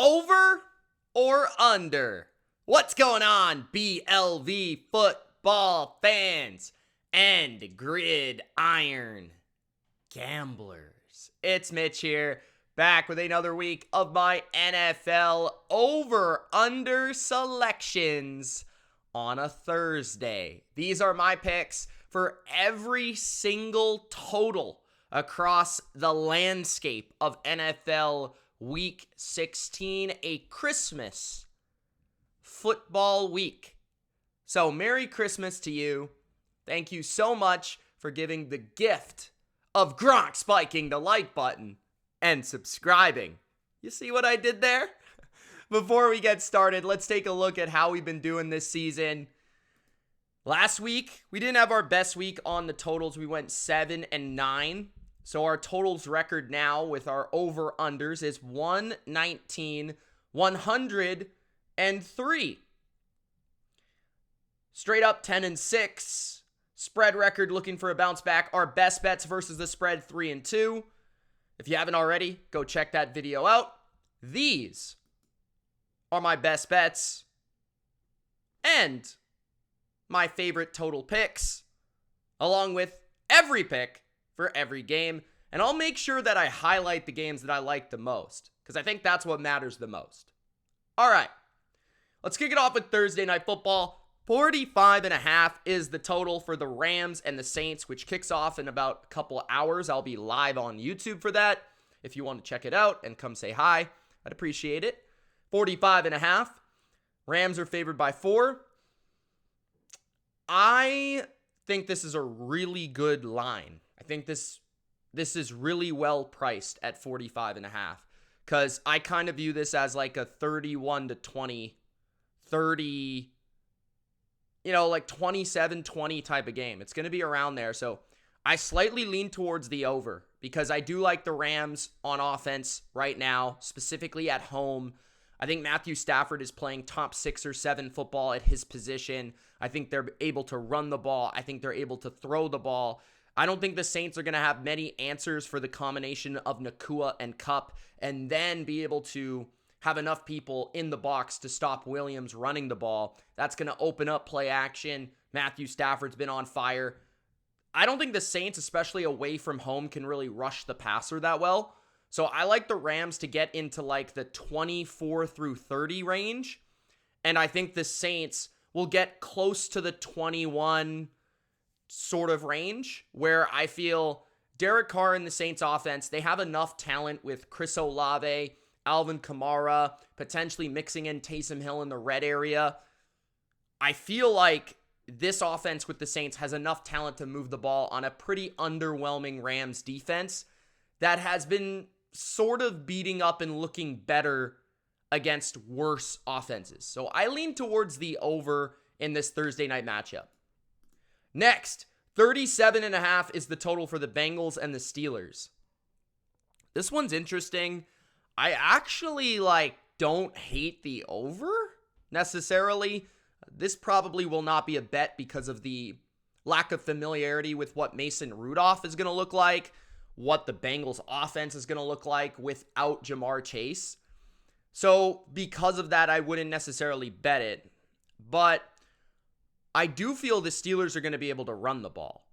Over or under? What's going on, BLV football fans and gridiron gamblers? It's Mitch here, back with another week of my NFL over-under selections on a Thursday. These are my picks for every single total across the landscape of NFL Week 16, a Christmas football week. So Merry Christmas to you. Thank you so much for giving the gift of Gronk spiking the like button and subscribing. You see what I did there? Before we get started, let's take a look at how we've been doing this season. Last week, we didn't have our best week on the totals. We went 7-9. So our totals record now with our over-unders is 119, 103. Straight up 10-6. Spread record looking for a bounce back. Our best bets versus the spread 3-2. If you haven't already, go check that video out. These are my best bets and my favorite total picks, along with every pick for every game. And I'll make sure that I highlight the games that I like the most, because I think that's what matters the most. All right, let's kick it off with Thursday Night Football. 45.5 is the total for the Rams and the Saints, which kicks off in about a couple hours. I'll be live on YouTube for that. If you want to check it out and come say hi, I'd appreciate it. 45.5. Rams are favored by 4. I think this is a really good line. I think this is really well priced at 45.5, because I kind of view this as like a 31-20, 30, like 27-20 type of game. It's going to be around there. So I slightly lean towards the over, because I do like the Rams on offense right now, specifically at home. I think Matthew Stafford is playing top 6 or 7 football at his position. I think they're able to run the ball. I think they're able to throw the ball. I don't think the Saints are going to have many answers for the combination of Nakua and Kupp, and then be able to have enough people in the box to stop Williams running the ball. That's going to open up play action. Matthew Stafford's been on fire. I don't think the Saints, especially away from home, can really rush the passer that well. So I like the Rams to get into like the 24-30 range. And I think the Saints will get close to the 21 sort of range, where I feel Derek Carr and the Saints offense, they have enough talent with Chris Olave, Alvin Kamara, potentially mixing in Taysom Hill in the red area. I feel like this offense with the Saints has enough talent to move the ball on a pretty underwhelming Rams defense that has been sort of beating up and looking better against worse offenses. So I lean towards the over in this Thursday night matchup. Next, 37.5 is the total for the Bengals and the Steelers. This one's interesting. I actually don't hate the over necessarily. This probably will not be a bet because of the lack of familiarity with what Mason Rudolph is going to look like, what the Bengals offense is going to look like without Jamar Chase. So because of that, I wouldn't necessarily bet it. But I do feel the Steelers are going to be able to run the ball.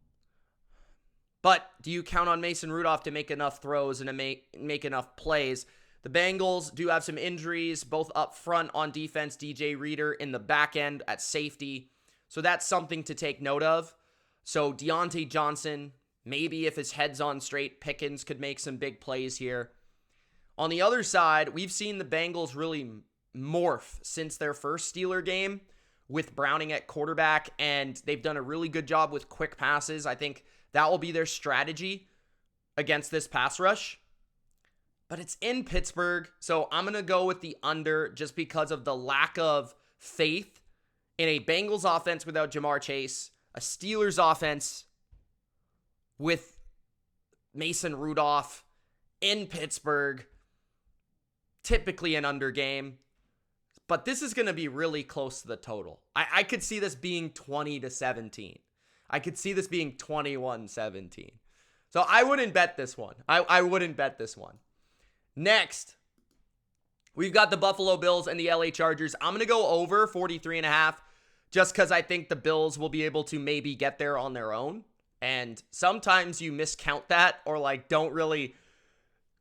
But do you count on Mason Rudolph to make enough throws and to make enough plays? The Bengals do have some injuries, both up front on defense, DJ Reader in the back end at safety. So that's something to take note of. So Deontay Johnson, maybe if his head's on straight, Pickens could make some big plays here. On the other side, we've seen the Bengals really morph since their first Steeler game with Browning at quarterback, and they've done a really good job with quick passes. I think that will be their strategy against this pass rush. But it's in Pittsburgh, so I'm going to go with the under just because of the lack of faith in a Bengals offense without Jamar Chase, a Steelers offense with Mason Rudolph in Pittsburgh, typically an under game. But this is going to be really close to the total. I could see this being 20-17. I could see this being 21-17. So I wouldn't bet this one. I wouldn't bet this one. Next, We've got the Buffalo Bills and the LA Chargers. I'm going to go over 43.5 just because I think the Bills will be able to maybe get there on their own. And sometimes you miscount that or like don't really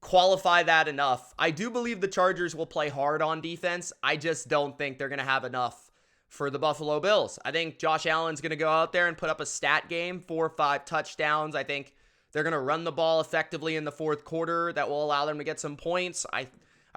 qualify that enough. I do believe the Chargers will play hard on defense. I just don't think they're going to have enough for the Buffalo Bills. I think Josh Allen's going to go out there and put up a stat game, 4 or 5 touchdowns. I think they're going to run the ball effectively in the fourth quarter. That will allow them to get some points.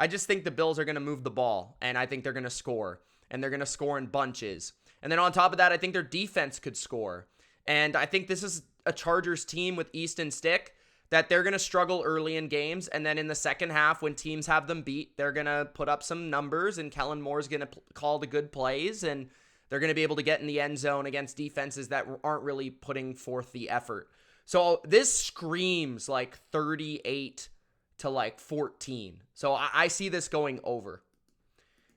I just think the Bills are going to move the ball, and I think they're going to score, and they're going to score in bunches. And then on top of that, I think their defense could score. And I think this is a Chargers team with Easton Stick that they're going to struggle early in games, and then in the second half when teams have them beat, they're going to put up some numbers, and Kellen Moore's going to call the good plays, and they're going to be able to get in the end zone against defenses that aren't really putting forth the effort. So this screams like 38 to like 14. So I see this going over.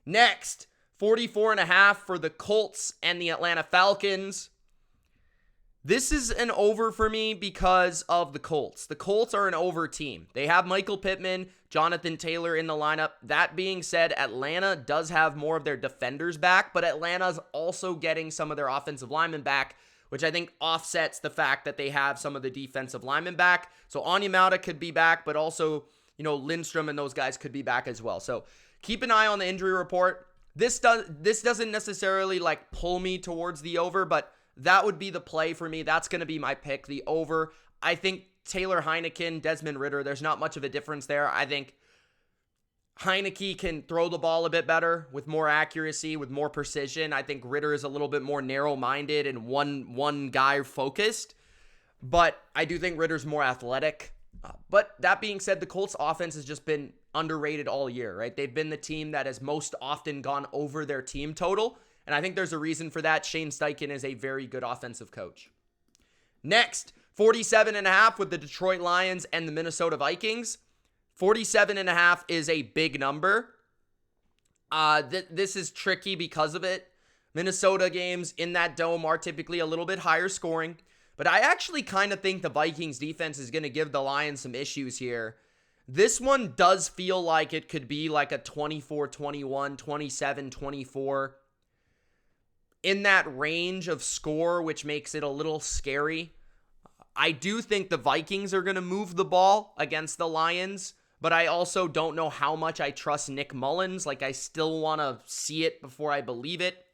Next, 44.5 for the Colts and the Atlanta Falcons. This is an over for me because of the Colts. The Colts are an over team. They have Michael Pittman, Jonathan Taylor in the lineup. That being said, Atlanta does have more of their defenders back, but Atlanta's also getting some of their offensive linemen back, which I think offsets the fact that they have some of the defensive linemen back. So Onyemata could be back, but also, Lindstrom and those guys could be back as well. So keep an eye on the injury report. This doesn't necessarily like pull me towards the over, but that would be the play for me. That's going to be my pick, the over. I think Taylor Heineken, Desmond Ridder, there's not much of a difference there. I think Heineke can throw the ball a bit better with more accuracy, with more precision. I think Ridder is a little bit more narrow-minded and one guy focused. But I do think Ritter's more athletic. But that being said, the Colts offense has just been underrated all year, right? They've been the team that has most often gone over their team total. And I think there's a reason for that. Shane Steichen is a very good offensive coach. Next, 47.5 with the Detroit Lions and the Minnesota Vikings. 47.5 is a big number. This is tricky because of it. Minnesota games in that dome are typically a little bit higher scoring. But I actually kind of think the Vikings defense is going to give the Lions some issues here. This one does feel like it could be like a 24-21, 27-24. In that range of score, which makes it a little scary. I do think the Vikings are going to move the ball against the Lions, but I also don't know how much I trust Nick Mullins. Like, I still want to see it before I believe it.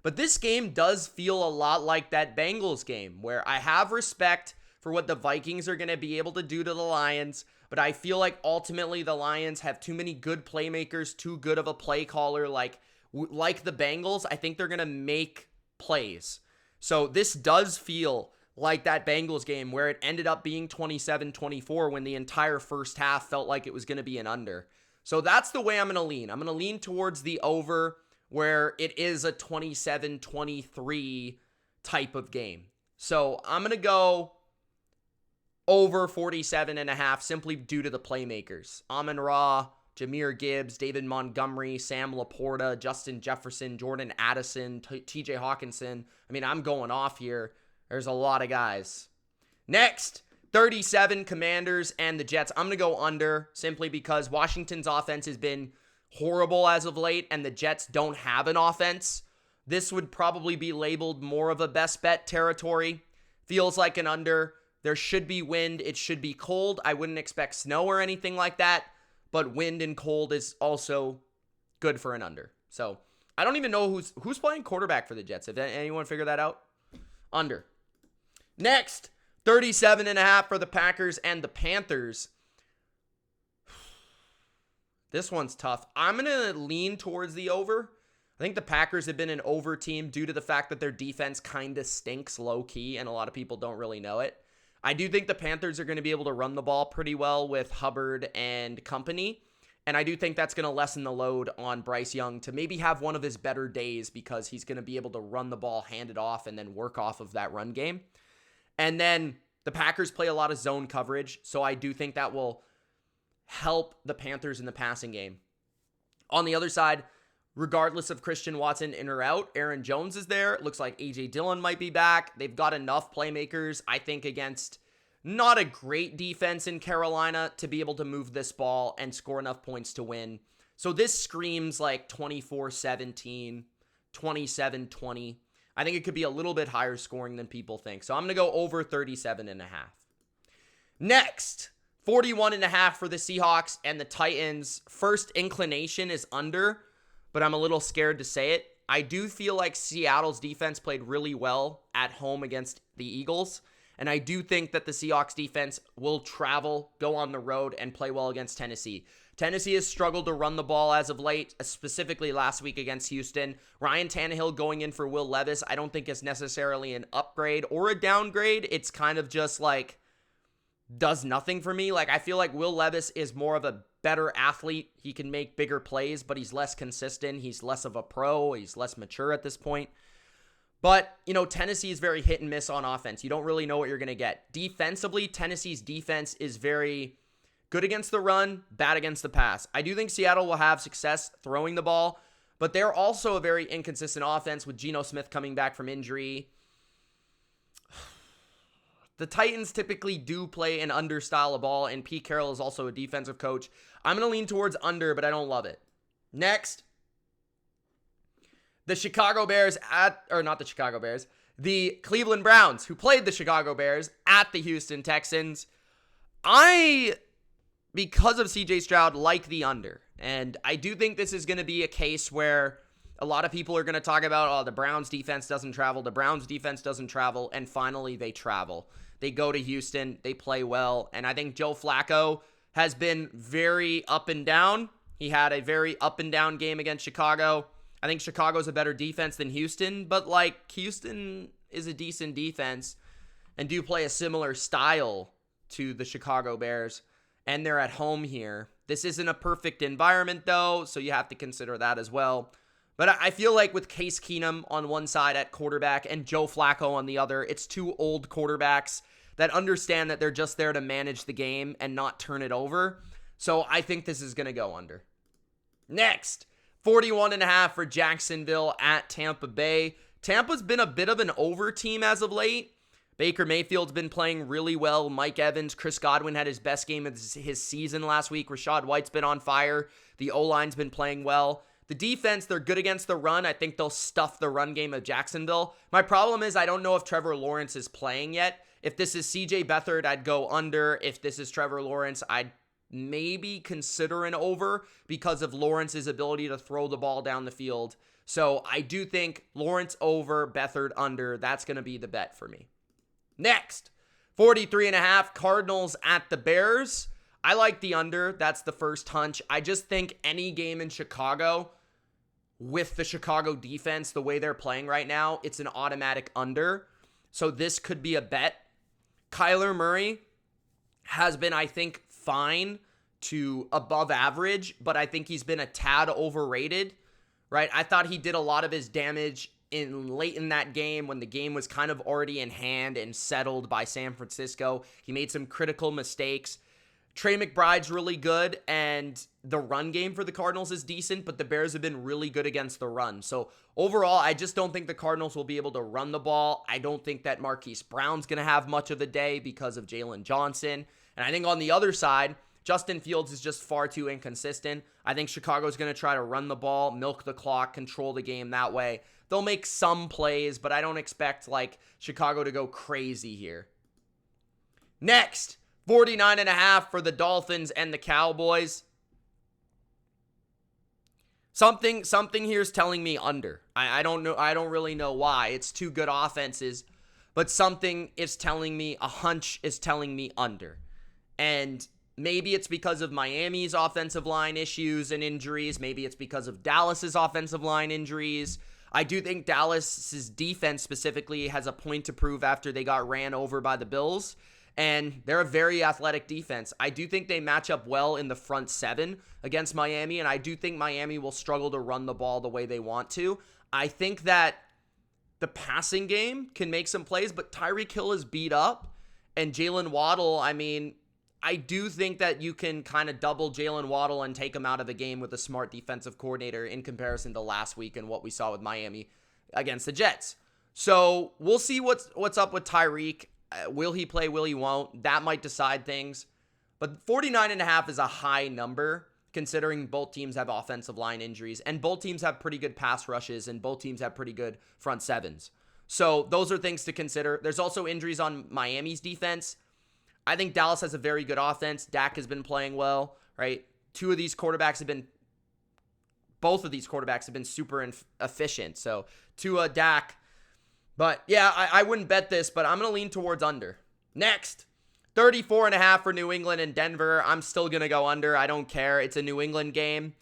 But this game does feel a lot like that Bengals game, where I have respect for what the Vikings are going to be able to do to the Lions, but I feel like ultimately the Lions have too many good playmakers, too good of a play caller, like the Bengals. I think they're going to make plays. So this does feel like that Bengals game where it ended up being 27-24 when the entire first half felt like it was going to be an under. So that's the way I'm going to lean. I'm going to lean towards the over where it is a 27-23 type of game. So I'm going to go over 47.5 simply due to the playmakers. Amon-Ra, Jahmyr Gibbs, David Montgomery, Sam Laporta, Justin Jefferson, Jordan Addison, TJ Hawkinson. I mean, I'm going off here. There's a lot of guys. Next, 37 Commanders and the Jets. I'm going to go under simply because Washington's offense has been horrible as of late and the Jets don't have an offense. This would probably be labeled more of a best bet territory. Feels like an under. There should be wind. It should be cold. I wouldn't expect snow or anything like that. But wind and cold is also good for an under. So I don't even know who's playing quarterback for the Jets. If anyone figure that out, under. Next, 37.5 for the Packers and the Panthers. This one's tough. I'm going to lean towards the over. I think the Packers have been an over team due to the fact that their defense kind of stinks low-key, and a lot of people don't really know it. I do think the Panthers are going to be able to run the ball pretty well with Hubbard and company, and I do think that's going to lessen the load on Bryce Young to maybe have one of his better days because he's going to be able to run the ball, hand it off, and then work off of that run game. And then the Packers play a lot of zone coverage, so I do think that will help the Panthers in the passing game. On the other side, regardless of Christian Watson in or out, Aaron Jones is there. It looks like A.J. Dillon might be back. They've got enough playmakers, I think, against not a great defense in Carolina to be able to move this ball and score enough points to win. So this screams like 24-17, 27-20. I think it could be a little bit higher scoring than people think. So I'm going to go over 37.5. Next, 41.5 for the Seahawks and the Titans. First inclination is under, but I'm a little scared to say it. I do feel like Seattle's defense played really well at home against the Eagles. And I do think that the Seahawks defense will travel, go on the road, and play well against Tennessee. Tennessee has struggled to run the ball as of late, specifically last week against Houston. Ryan Tannehill going in for Will Levis, I don't think is necessarily an upgrade or a downgrade. It's kind of just like, does nothing for me. Like, I feel like Will Levis is more of a better athlete. He can make bigger plays, but he's less consistent. He's less of a pro. He's less mature at this point. But, Tennessee is very hit and miss on offense. You don't really know what you're going to get. Defensively, Tennessee's defense is very good against the run, bad against the pass. I do think Seattle will have success throwing the ball, but they're also a very inconsistent offense with Geno Smith coming back from injury. The Titans typically do play an under style of ball, and Pete Carroll is also a defensive coach. I'm going to lean towards under, but I don't love it. Next, the the Cleveland Browns, who played the Chicago Bears at the Houston Texans. Because of CJ Stroud, like the under. And I do think this is going to be a case where a lot of people are going to talk about, the Browns defense doesn't travel. The Browns defense doesn't travel. And finally, they travel. They go to Houston. They play well. And I think Joe Flacco has been very up and down. He had a very up and down game against Chicago. I think Chicago's a better defense than Houston. But, Houston is a decent defense and do play a similar style to the Chicago Bears. And they're at home here. This isn't a perfect environment, though, so you have to consider that as well. But I feel like with Case Keenum on one side at quarterback and Joe Flacco on the other, it's two old quarterbacks that understand that they're just there to manage the game and not turn it over. So I think this is going to go under. Next, 41.5 for Jacksonville at Tampa Bay. Tampa's been a bit of an over team as of late. Baker Mayfield's been playing really well. Mike Evans, Chris Godwin had his best game of his season last week. Rashad White's been on fire. The O-line's been playing well. The defense, they're good against the run. I think they'll stuff the run game of Jacksonville. My problem is I don't know if Trevor Lawrence is playing yet. If this is CJ Beathard, I'd go under. If this is Trevor Lawrence, I'd maybe consider an over because of Lawrence's ability to throw the ball down the field. So I do think Lawrence over, Beathard under. That's going to be the bet for me. Next, 43.5 Cardinals at the Bears. I like the under. That's the first hunch. I just think any game in Chicago with the Chicago defense, the way they're playing right now, it's an automatic under. So this could be a bet. Kyler Murray has been, I think, fine to above average, but I think he's been a tad overrated, right? I thought he did a lot of his damage late in that game when the game was kind of already in hand and settled by San Francisco. He made some critical mistakes. Trey McBride's really good, and the run game for the Cardinals is decent, but the Bears have been really good against the run. So overall, I just don't think the Cardinals will be able to run the ball. I don't think that Marquise Brown's going to have much of the day because of Jalen Johnson. And I think on the other side, Justin Fields is just far too inconsistent. I think Chicago's going to try to run the ball, milk the clock, control the game that way. They'll make some plays, but I don't expect Chicago to go crazy here. Next, 49.5 for the Dolphins and the Cowboys. Something here is telling me under. I don't know. I don't really know why. It's two good offenses, but something is telling me, a hunch is telling me under. And maybe it's because of Miami's offensive line issues and injuries. Maybe it's because of Dallas's offensive line injuries. I do think Dallas's defense specifically has a point to prove after they got ran over by the Bills. And they're a very athletic defense. I do think they match up well in the front seven against Miami, and I do think Miami will struggle to run the ball the way they want to. I think that the passing game can make some plays, but Tyreek Hill is beat up, and Jalen Waddle, I do think that you can kind of double Jalen Waddle and take him out of the game with a smart defensive coordinator in comparison to last week and what we saw with Miami against the Jets. So we'll see what's up with Tyreek. Will he play? Will he won't? That might decide things. But 49.5 is a high number. considering both teams have offensive line injuries, and both teams have pretty good pass rushes, and both teams have pretty good front sevens. So those are things to consider. There's also injuries on Miami's defense. I think Dallas has a very good offense. Dak has been playing well, right? Both of these quarterbacks have been super efficient. So Tua, Dak. But yeah, I wouldn't bet this, but I'm going to lean towards under. Next, 34.5 for New England and Denver. I'm still going to go under. I don't care. It's a New England game.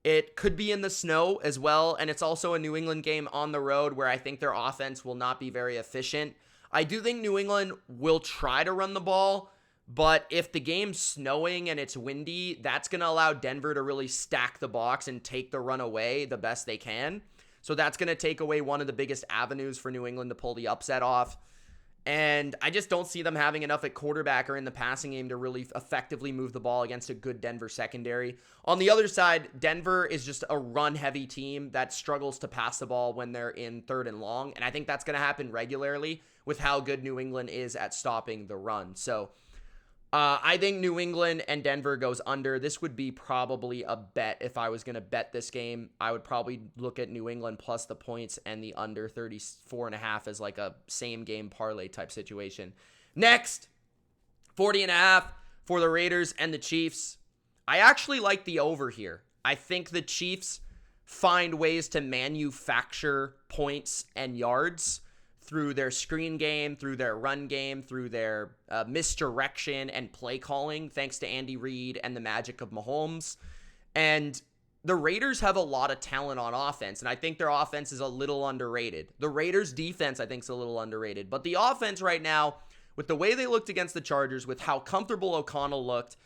It could be in the snow as well, and it's also a New England game on the road where I think their offense will not be very efficient. I do think New England will try to run the ball, but if the game's snowing and it's windy, that's going to allow Denver to really stack the box and take the run away the best they can. So that's going to take away one of the biggest avenues for New England to pull the upset off. And I just don't see them having enough at quarterback or in the passing game to really effectively move the ball against a good Denver secondary. On the other side, Denver is just a run-heavy team that struggles to pass the ball when they're in 3rd and long. And I think that's going to happen regularly with how good New England is at stopping the run. So I think New England and Denver goes under. This would be probably a bet if I was going to bet this game. I would probably look at New England plus the points and the under 34.5 as like a same game parlay type situation. Next, 40.5 for the Raiders and the Chiefs. I actually like the over here. I think the Chiefs find ways to manufacture points and yards through their screen game, through their run game, through their misdirection and play calling, thanks to Andy Reid and the magic of Mahomes. And the Raiders have a lot of talent on offense, and I think their offense is a little underrated. The Raiders' defense, I think, is a little underrated. But the offense right now, with the way they looked against the Chargers, with how comfortable O'Connell looked,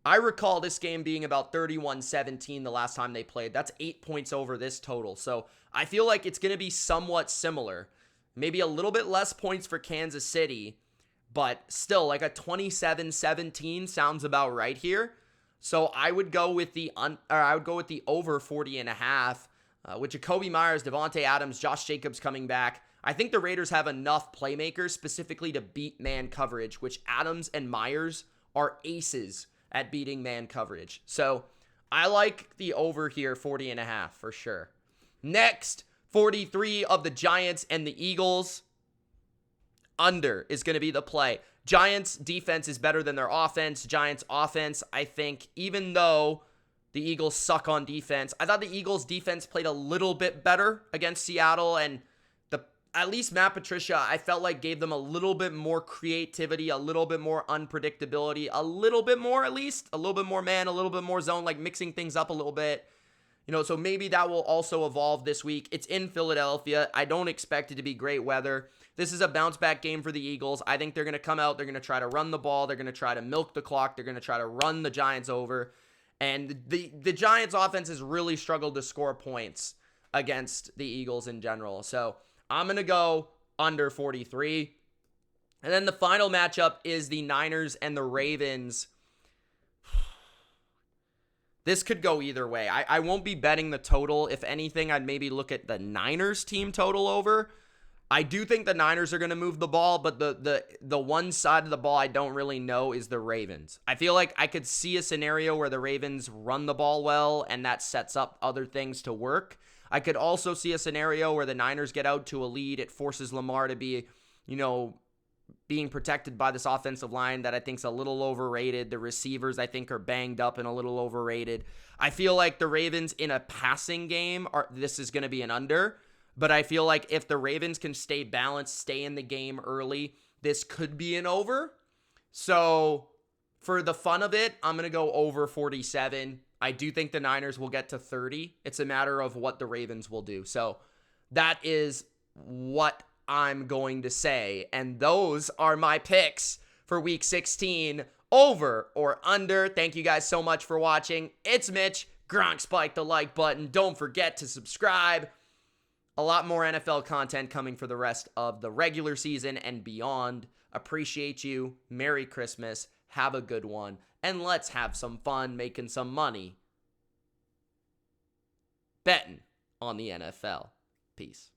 I recall this game being about 31-17 the last time they played. That's 8 points over this total. So I feel like it's going to be somewhat similar. Maybe a little bit less points for Kansas City, but still like a 27-17 sounds about right here. So I would go with the over 40.5, with Jacoby Myers, Devontae Adams, Josh Jacobs coming back. I think the Raiders have enough playmakers specifically to beat man coverage, which Adams and Myers are aces at beating man coverage. So I like the over here, 40.5 for sure. Next, 43 of the Giants and the Eagles. Under is going to be the play. Giants defense is better than their offense. Giants offense, I think, even though the Eagles suck on defense, I thought the Eagles defense played a little bit better against Seattle, and at least Matt Patricia, I felt like gave them a little bit more creativity, a little bit more unpredictability, a little bit more at least, a little bit more man, a little bit more zone, like mixing things up a little bit. So maybe that will also evolve this week. It's in Philadelphia. I don't expect it to be great weather. This is a bounce back game for the Eagles. I think they're going to come out. They're going to try to run the ball. They're going to try to milk the clock. They're going to try to run the Giants over. And the Giants offense has really struggled to score points against the Eagles in general. So I'm going to go under 43. And then the final matchup is the Niners and the Ravens. This could go either way. I won't be betting the total. If anything, I'd maybe look at the Niners team total over. I do think the Niners are going to move the ball, but the one side of the ball I don't really know is the Ravens. I feel like I could see a scenario where the Ravens run the ball well, and that sets up other things to work. I could also see a scenario where the Niners get out to a lead. It forces Lamar to be, being protected by this offensive line that I think is a little overrated. The receivers, I think, are banged up and a little overrated. I feel like the Ravens in a passing game, this is going to be an under. But I feel like if the Ravens can stay balanced, stay in the game early, this could be an over. So for the fun of it, I'm going to go over 47. I do think the Niners will get to 30. It's a matter of what the Ravens will do. So that is what I'm going to say. And those are my picks for week 16, over or under. Thank you guys so much for watching. It's Mitch. Gronk spike the like button. Don't forget to subscribe. A lot more NFL content coming for the rest of the regular season and beyond. Appreciate you. Merry Christmas. Have a good one. And let's have some fun making some money betting on the NFL. Peace.